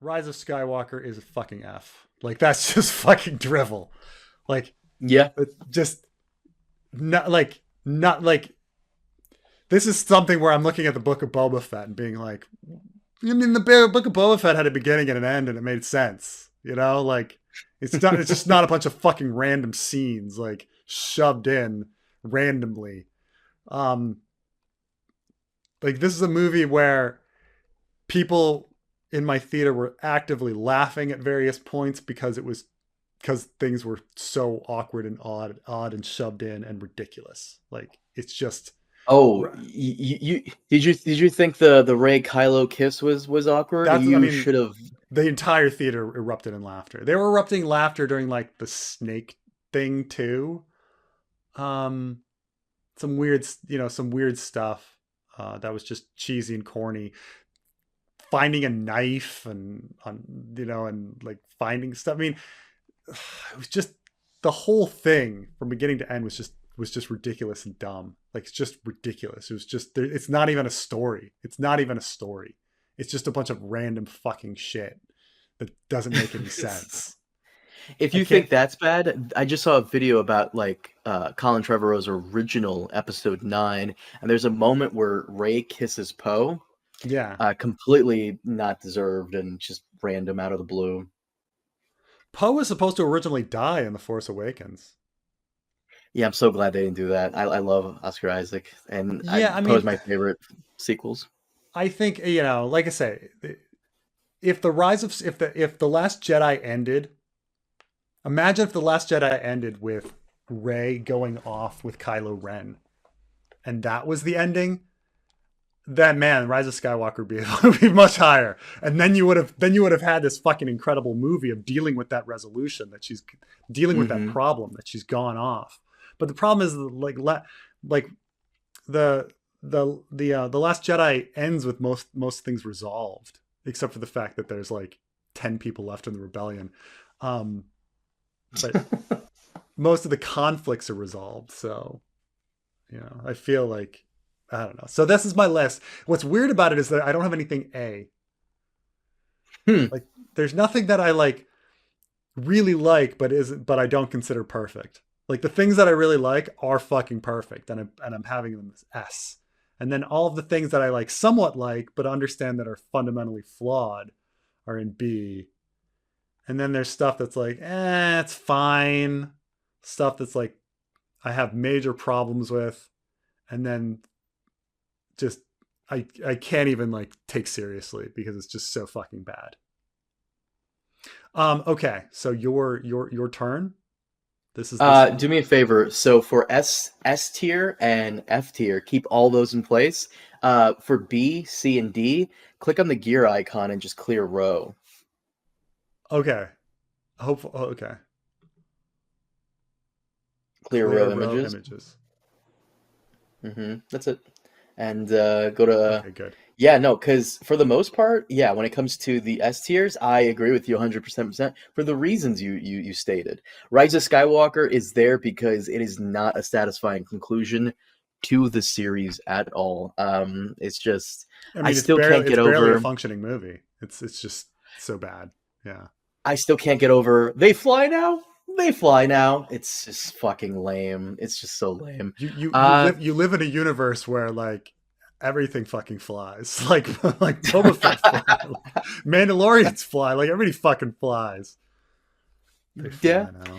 Rise of Skywalker is a fucking F. Like that's just fucking drivel. Like Yeah. it's just not like this is something where I'm looking at the Book of Boba Fett and being like, I mean, the Book of Boba Fett had a beginning and an end, and it made sense. You know, like it's not. It's just not a bunch of fucking random scenes like shoved in randomly. Um, like this is a movie where people in my theater were actively laughing at various points because things were so awkward and odd and shoved in and ridiculous. Like it's just Oh, you think the Rey Kylo kiss was awkward? that's. I You mean, should have. the entire theater erupted in laughter. They were erupting laughter during like the snake thing too. Um, some weird, some weird stuff that was just cheesy and corny. Finding a knife and like finding stuff. I mean, it was just the whole thing from beginning to end was just ridiculous and dumb. Like it's just ridiculous. It was just it's not even a story. It's not even a story. It's just a bunch of random fucking shit that doesn't make any sense. If I you can't. think that's bad, I just saw a video about like Colin Trevorrow's original episode 9, and there's a moment where Ray kisses Poe, Yeah, completely not deserved and just random out of the blue. Poe was supposed to originally die in The Force Awakens. Yeah, I'm so glad they didn't do that. I love Oscar Isaac, and Yeah, I Poe's mean, my favorite sequels. I think like I say, if the Last Jedi ended, imagine if the Last Jedi ended with Rey going off with Kylo Ren, and that was the ending. Then man, Rise of Skywalker would be much higher, and then you would have had this fucking incredible movie of dealing with that resolution that she's dealing with that Hmm. problem that she's gone off. But the problem is like the the Last Jedi ends with most things resolved, except for the fact that there's like 10 people left in the rebellion. Um, but most of the conflicts are resolved. So I feel like I don't know. So this is my list. What's weird about it is that I don't have anything A. Hmm. Like there's nothing that I like really like, but I don't consider perfect. Like the things that I really like are fucking perfect, and I'm having them as S. And then all of the things that I like somewhat like, but understand that are fundamentally flawed, are in B. And then there's stuff that's like, it's fine. Stuff that's like I have major problems with, and then just I can't even like take seriously because it's just so fucking bad. Okay, so your turn. This Do me a favor. So for S tier and F tier, keep all those in place. For B, C, and D, click on the gear icon and just clear row. okay. Hopeful. Oh, okay. Clear Clear row row images. images. That's it. And go to Okay, good. yeah, no, because for the most part, yeah, when it comes to the S tiers, I agree with you 100% for the reasons you stated. Rise of Skywalker is there because it is not a satisfying conclusion to the series at all. It's just I I mean, still can't it's get barely a over. functioning movie. It's just so bad. Yeah. I still can't get over. They fly now. They fly now. It's just fucking lame. It's just so lame. Uh, You live in a universe where like everything fucking flies. Like Boba Fett fly. Like, Mandalorians fly. Like everybody fucking flies. They yeah. fly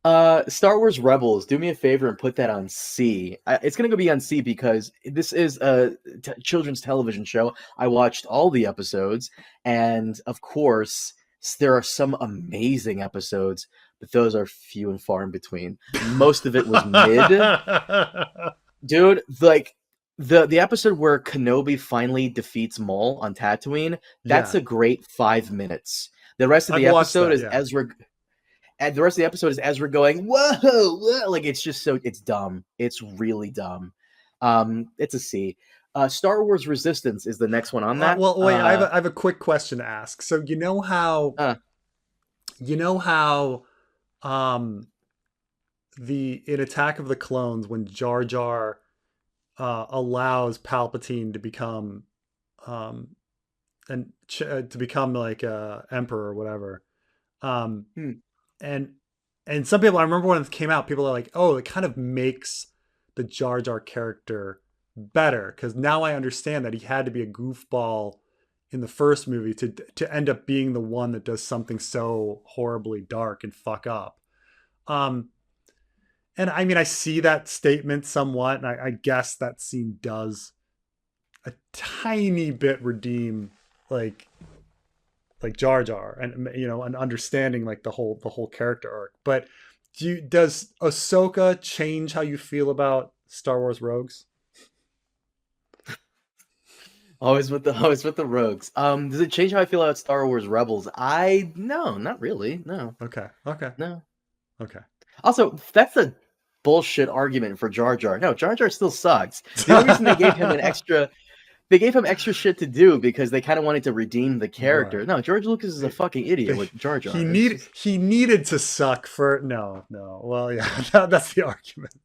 now. Star Wars Rebels, do me a favor and put that on C. It's gonna go be on C because this is a children's television show. I watched all the episodes, and of course, there are some amazing episodes, but those are few and far in between. Most of it was mid, dude. Like the episode where Kenobi finally defeats Maul on Tatooine. That's Yeah, a great 5 minutes. The rest of I've the watched episode that. is Yeah. Ezra and the rest of the episode is Ezra going, "Whoa, whoa!" Like it's just so it's dumb. It's really dumb. It's a C. Star Wars Resistance is the next one on that. Well, wait. I have a quick question to ask. So Uh, you know how um the in Attack of the Clones when Jar Jar allows Palpatine to become um and to become like emperor or whatever. Um, Hmm. and and some people, I remember when it came out, people are like, oh, it kind of makes the Jar Jar character better because now I understand that he had to be a goofball in the first movie to end up being the one that does something so horribly dark and fuck up. Um, and I mean, I see that statement somewhat, and I guess that scene does a tiny bit redeem like Jar Jar, and and understanding like the whole character arc. But does Ahsoka change how you feel about Star Wars Rogues? Always with the rogues. Does it change how I feel about Star Wars Rebels? No, not really. No, Okay, okay, no. okay. Also, that's a bullshit argument for Jar Jar. No, Jar Jar still sucks. The only reason they gave him extra shit to do because they kind of wanted to redeem the character. Right. No, George Lucas is a They, fucking idiot they, with Jar he Jar. It's need just he needed to suck for no. Well, yeah, that's the argument.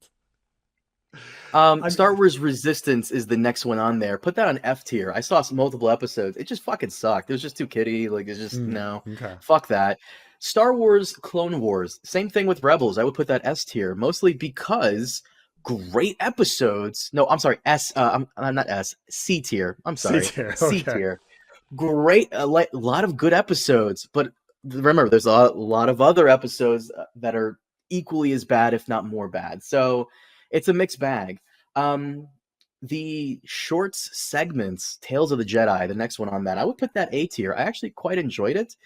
I'm Star Wars Resistance is the next one on there. Put that on F tier. I saw some multiple episodes. It just fucking sucked. It was just too kiddie. Like it's just no. okay. Fuck that. Star Wars Clone Wars. Same thing with Rebels. I would put that S tier mostly because great episodes. No, I'm sorry. I'm not S. C tier. I'm C sorry. tier. C Okay. tier. Great. A lot of good episodes, but remember, there's a lot of other episodes that are equally as bad, if not more bad. So it's a mixed bag. Um, the shorts segments, Tales of the Jedi, the next one on that, I would put that A tier. I actually quite enjoyed it.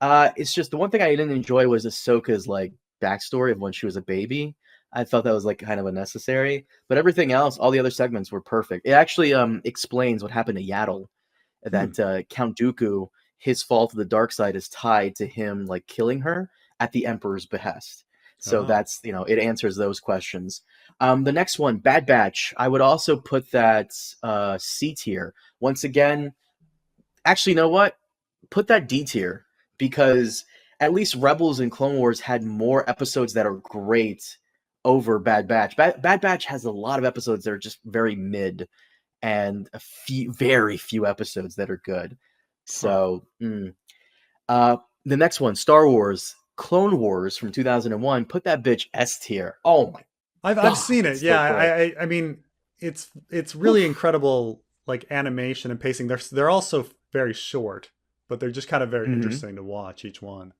It's just the one thing I didn't enjoy was Ahsoka's like backstory of when she was a baby. I thought that was like kind of unnecessary, but everything else, all the other segments were perfect. It actually explains what happened to Yaddle. Hmm. That Count Dooku, his fault of the dark side is tied to him like killing her at the Emperor's behest. So Oh. that's it answers those questions. The next one, Bad Batch, I would also put that C tier. Once again, actually, you know what? Put that D tier because at least Rebels and Clone Wars had more episodes that are great over Bad Batch. Bad Batch has a lot of episodes that are just very mid and very few episodes that are good. Huh. So, uh, the next one, Star Wars Clone Wars from 2001. Put that bitch S tier. Oh my I've god, seen it. it's so Yeah, good. I mean, it's really Oof. incredible, like animation and pacing. They're also very short, but they're just kind of very Mm-hmm. interesting to watch each one.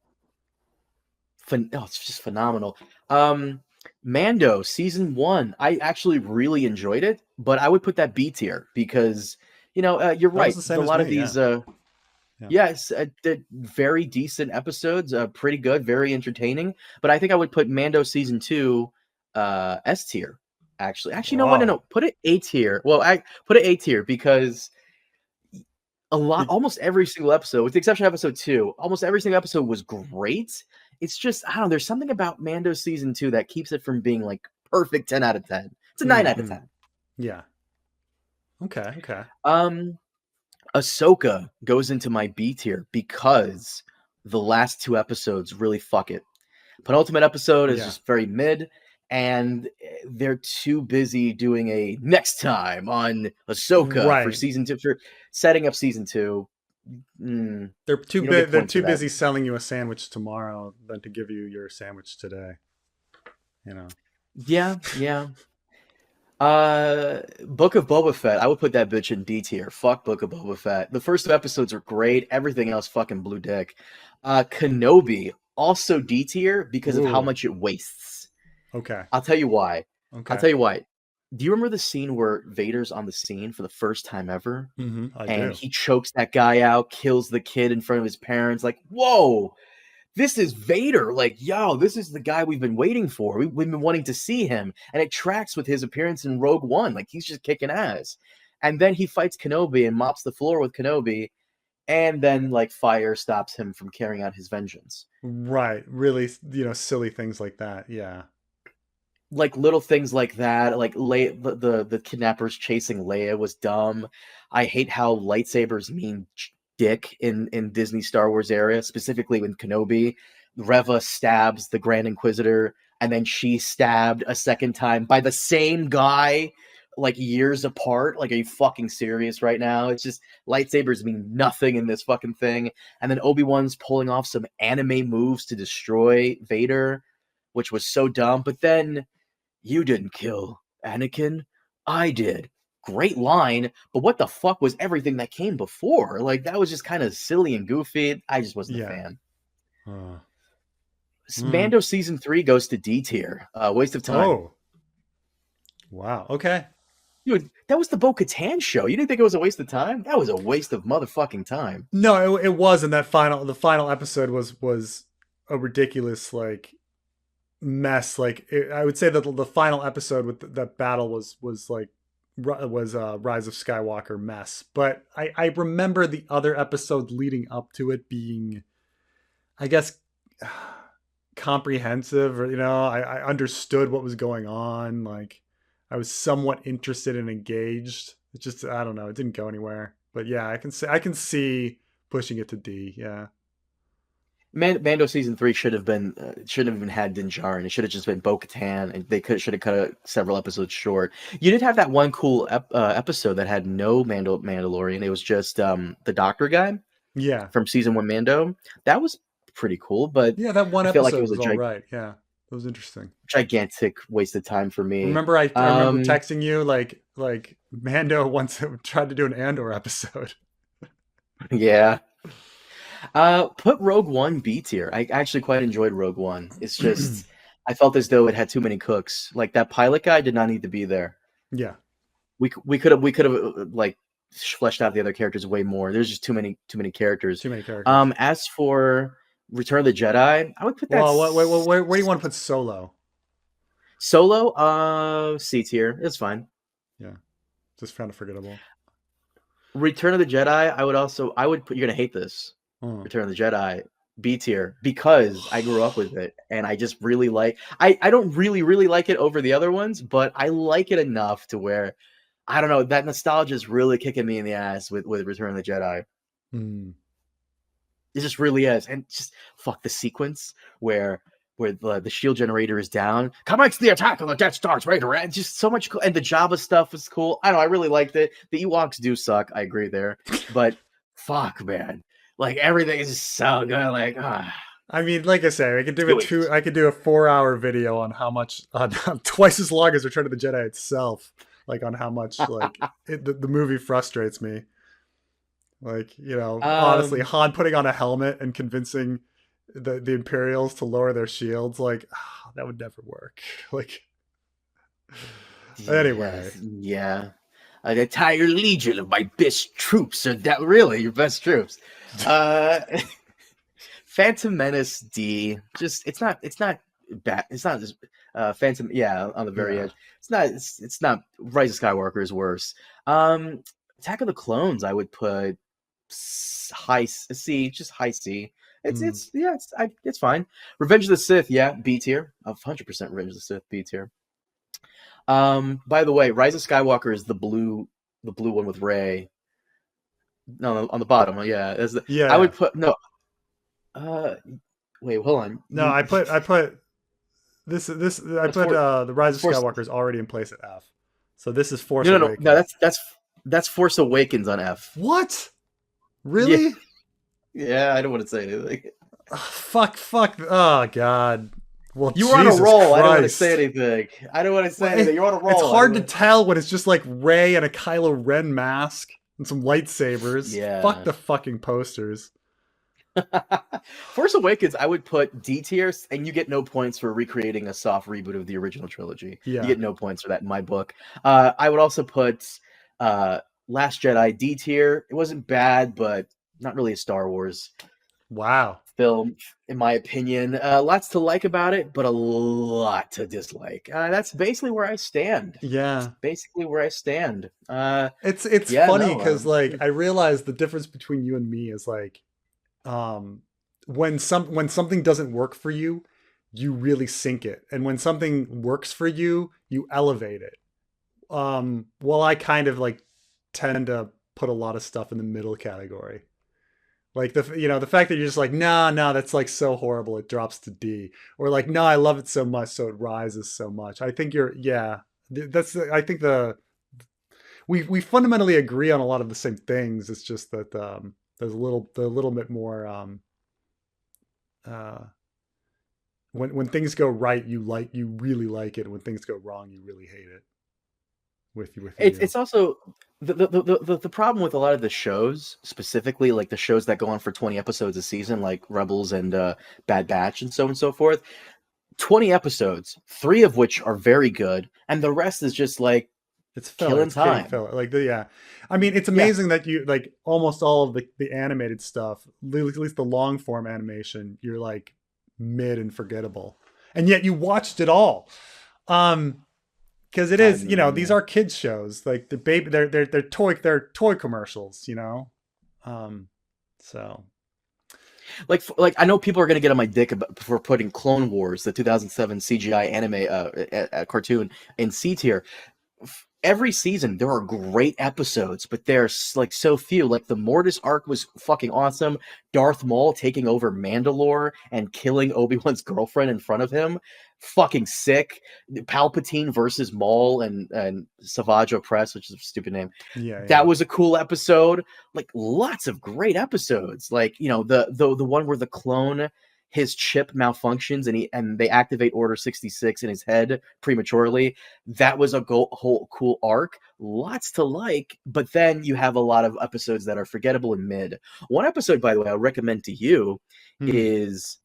It's just phenomenal. Um, Mando season one. I actually really enjoyed it, but I would put that B tier because you're That was right. the A same as lot of me. Yeah, these yeah. yes, they're very decent episodes, pretty good, very entertaining. But I think I would put Mando season two, S tier. Actually, no, no, Wow. no. Put it A tier. Well, I put it A tier because Be- almost every single episode, with the exception of episode two, almost every single episode was great. It's just I don't know. There's something about Mando season two that keeps it from being like perfect 10 out of 10. It's a 9 out of 10. Yeah. Okay. Okay. Um, Ahsoka goes into my B tier because the last two episodes really fuck it. Penultimate episode is Yeah. just very mid, and they're too busy doing a next time on Ahsoka for Right. season two, for setting up season two. You don't get They're points for too that. busy selling you a sandwich tomorrow than to give you your sandwich today. You know. Yeah, yeah. Book of Boba Fett. I would put that bitch in D tier. Fuck Book of Boba Fett. The first two episodes are great. Everything else fucking blue dick. Kenobi also D tier because of how Ooh. much it wastes. Okay. I'll tell you why. I'll Okay. tell you why. Do you remember the scene where Vader's on the scene for the first time ever? I And do. he chokes that guy out, kills the kid in front of his parents. Like, whoa, this is Vader. Like, yo, this is the guy we've been waiting for. We've been wanting to see him. And it tracks with his appearance in Rogue One. Like, he's just kicking ass. And then he fights Kenobi and mops the floor with Kenobi. And then, like, fire stops him from carrying out his vengeance. Right. Really, silly things like that. Yeah. Like little things like that, like the kidnappers chasing Leia was dumb. I hate how lightsabers mean dick in Disney Star Wars area, specifically when Kenobi. Reva stabs the Grand Inquisitor, and then she stabbed a second time by the same guy. like years apart. Like, are you fucking serious right now? It's just lightsabers mean nothing in this fucking thing. And then Obi-Wan's pulling off some anime moves to destroy Vader, which was so dumb. But then, you didn't kill Anakin, I did. Great line, but what the fuck was everything that came before? Like, that was just kind of silly and goofy. I just wasn't a Yeah. fan. Uh, Mando season 3 goes to D tier. Waste of time. Oh. Wow. Okay. Dude, that was the Bo-Katan show. You didn't think it was a waste of time? That was a waste of motherfucking time. No, it was, and the final episode was a ridiculous like mess. Like I would say that the final episode with that battle was Rise of Skywalker mess. But I remember the other episodes leading up to it being, I guess, comprehensive, or I understood what was going on. Like I was somewhat interested and engaged. It just, I don't know, it didn't go anywhere. But yeah, I can see pushing it to D. Yeah. Mando season 3 should have even had Din Djarin. It should have just been Bo-Katan, and they should have cut several episodes short. You did have that one cool episode that had no Mandalorian. It was just the doctor guy Yeah. from season 1 Mando. That was pretty cool, but Yeah, that one I feel like it episode was was a all right. Yeah. It was interesting. gigantic waste of time for me. Remember I remember texting you like Mando once tried to do an Andor episode. Yeah. Put Rogue One B tier. I actually quite enjoyed Rogue One. It's just I felt as though it had too many cooks. Like, that pilot guy did not need to be there. Yeah. We could have like fleshed out the other characters way more. There's just too many characters. Too many characters. As for Return of the Jedi, I would put that. Well, where do you want to put Solo? Solo, C tier. It's fine. Yeah. Just kind of forgettable. Return of the Jedi, I would put, you're gonna hate this. Return of the Jedi, B tier, because I grew up with it and I just really like. I don't really like it over the other ones, but I like it enough to where, I don't know, that nostalgia is really kicking me in the ass with Return of the Jedi. It just really is, and just fuck the sequence where the shield generator is down. Commence the attack on the Death Star's radar, and just so much cool. And the Jabba stuff was cool. I don't know, I really liked it. The Ewoks do suck, I agree there, but fuck, man. Like, everything is just so good. Like, I mean, like I say, I could do I could do a 4-hour video on how much, twice as long as Return of the Jedi itself. Like, on how much like the movie frustrates me. Like, honestly, Han putting on a helmet and convincing the Imperials to lower their shields, like, that would never work. Like, anyway, yeah. An entire legion of my best troops are that really your best troops. Phantom Menace D. Just it's not bad. It's not just Phantom. Yeah, on the very edge. It's not. Rise of Skywalker is worse. Attack of the Clones, I would put high C, just high C. It's fine. Revenge of the Sith, yeah, B tier. 100% Revenge of the Sith, B tier. By the way, Rise of Skywalker is the blue one with Rey. No, on the bottom. Yeah, I would put no. Wait, hold on. No, I put this. I put the Rise of Skywalker is already in place at F. So this is Force Awakens. No. That's Force Awakens on F. What? Really? Yeah, I don't want to say anything. Fuck. Oh God. Well, you were on a roll. Christ. I don't want to say anything. You're on a roll. It's hard to tell when it's just like Rey and a Kylo Ren mask and some lightsabers. Yeah. Fuck the fucking posters. Force Awakens, I would put D tier, and you get no points for recreating a soft reboot of the original trilogy. Yeah. You get no points for that in my book. I would also put Last Jedi D tier. It wasn't bad, but not really a Star Wars film, in my opinion. Lots to like about it, but a lot to dislike. That's basically where I stand. Yeah, basically where I stand. It's funny because I realize the difference between you and me is like, when something doesn't work for you, you really sink it, and when something works for you, you elevate it. Well, I kind of like tend to put a lot of stuff in the middle category. Like the fact that you're just like, no, that's like so horrible, it drops to D, or like, no, I love it so much, so it rises so much. I think I think the we fundamentally agree on a lot of the same things. It's just that there's a little bit more uh, when things go right, you really like it. When things go wrong, you really hate it. With you. It's also the problem with a lot of the shows, specifically like the shows that go on for 20 episodes a season, like Rebels and Bad Batch and so on and so forth. 20 episodes, 3 of which are very good, and the rest is just like It's filler. killing It's getting time. filler. Like yeah, I mean, it's Yeah. amazing that you like almost all of the animated stuff, at least the long form animation. You're like mid and forgettable, and yet you watched it all. Because it I is, these mean, are kids shows. Like they're toy commercials. So like I know people are gonna get on my dick for putting Clone Wars, the 2007 CGI anime cartoon, in C tier. Every season there are great episodes, but there's like so few. Like the Mortis arc was fucking awesome. Darth Maul taking over Mandalore and killing Obi-Wan's girlfriend in front of him, fucking sick. Palpatine versus Maul and Savage Opress, which is a stupid name. yeah, That yeah, was a cool episode. Like lots of great episodes. Like the one where the clone, his chip malfunctions and they activate Order 66 in his head prematurely. That was a whole cool arc. Lots to like, but then you have a lot of episodes that are forgettable and mid. One episode, by the way, I'll recommend to you hmm. is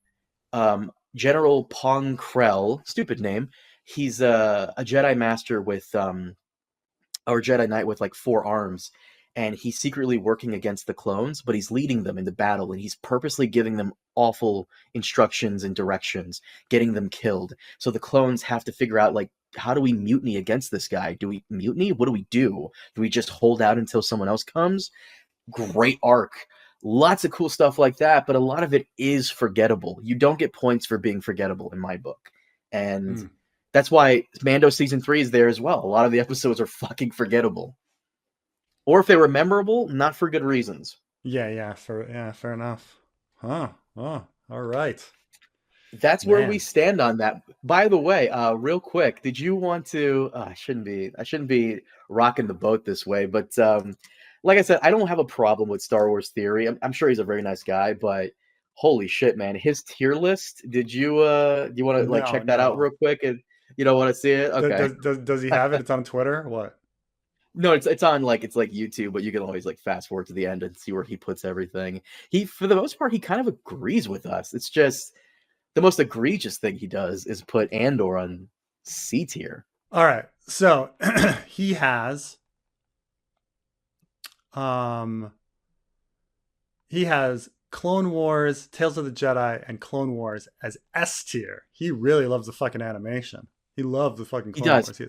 General Pong Krell. Stupid name. He's a Jedi Master with or Jedi Knight with like 4 arms, and he's secretly working against the clones, but he's leading them into battle, and he's purposely giving them awful instructions and directions, getting them killed. So the clones have to figure out like, how do we mutiny against this guy? Do we mutiny? What do we do? Do we just hold out until someone else comes? Great arc. Lots of cool stuff like that, but a lot of it is forgettable. You don't get points for being forgettable in my book. And Hmm. that's why Mando season 3 is there as well. A lot of the episodes are fucking forgettable. Or if they were memorable, not for good reasons. Yeah, fair enough. Huh. Oh, all right, That's where we man. stand on that. By the way, real quick, did you want to I shouldn't be rocking the boat this way, but like I said, I don't have a problem with Star Wars theory. I'm sure he's a very nice guy, but holy shit, man, his tier list, do you want to like No, check that out no. real quick and you don't want to see it? Okay. Does he have it? It's on Twitter. What? No, it's on like it's like YouTube, but you can always like fast forward to the end and see where he puts everything. He for the most part he kind of agrees with us. It's just the most egregious thing he does is put Andor on C tier. All right. So he has um he has Clone Wars, Tales of the Jedi, and Clone Wars as S tier. He really loves the fucking animation. He loves the fucking He Clone does. Wars. He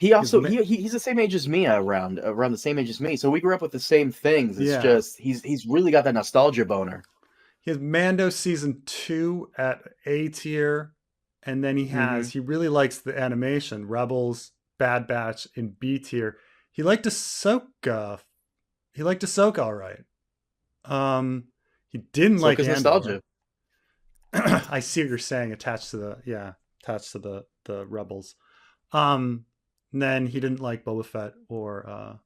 He's also he's the same age as me around the same age as me. So we grew up with the same things. It's yeah. just he's really got that nostalgia boner. He has Mando season 2 at A tier, and then Hmm. he really likes the animation, Rebels, Bad Batch in B tier. He liked Ahsoka. He liked Ahsoka all right. He didn't like Soka's nostalgia. Andor. I see what you're saying. Attached to the Rebels. Um, and then he didn't like Boba Fett or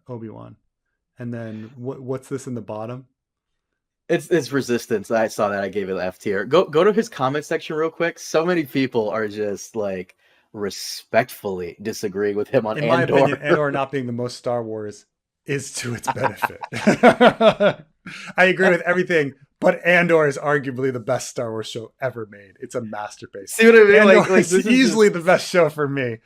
Obi-Wan. And then what's this in the bottom? It's Resistance. I saw that. I gave it F tier. Go to his comment section real quick. So many people are just like respectfully disagreeing with him on In my opinion, Andor. Andor not being the most Star Wars is to its benefit. I agree with everything, but Andor is arguably the best Star Wars show ever made. It's a masterpiece. See what I mean? Andor Like is this is easily just the best show for me.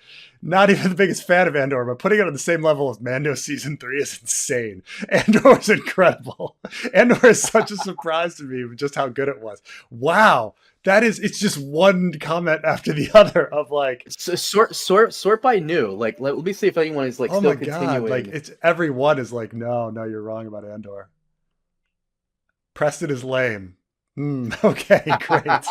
Not even the biggest fan of Andor, but putting it on the same level as Mando season 3 is insane. Andor is incredible. Andor is such a surprise to me just how good it was. Wow. It's just one comment after the other of like, sort by new. Like let me see if anyone is like oh my still God. Like continuing. it's everyone is like, no, you're wrong about Andor. Preston is lame. Okay, great.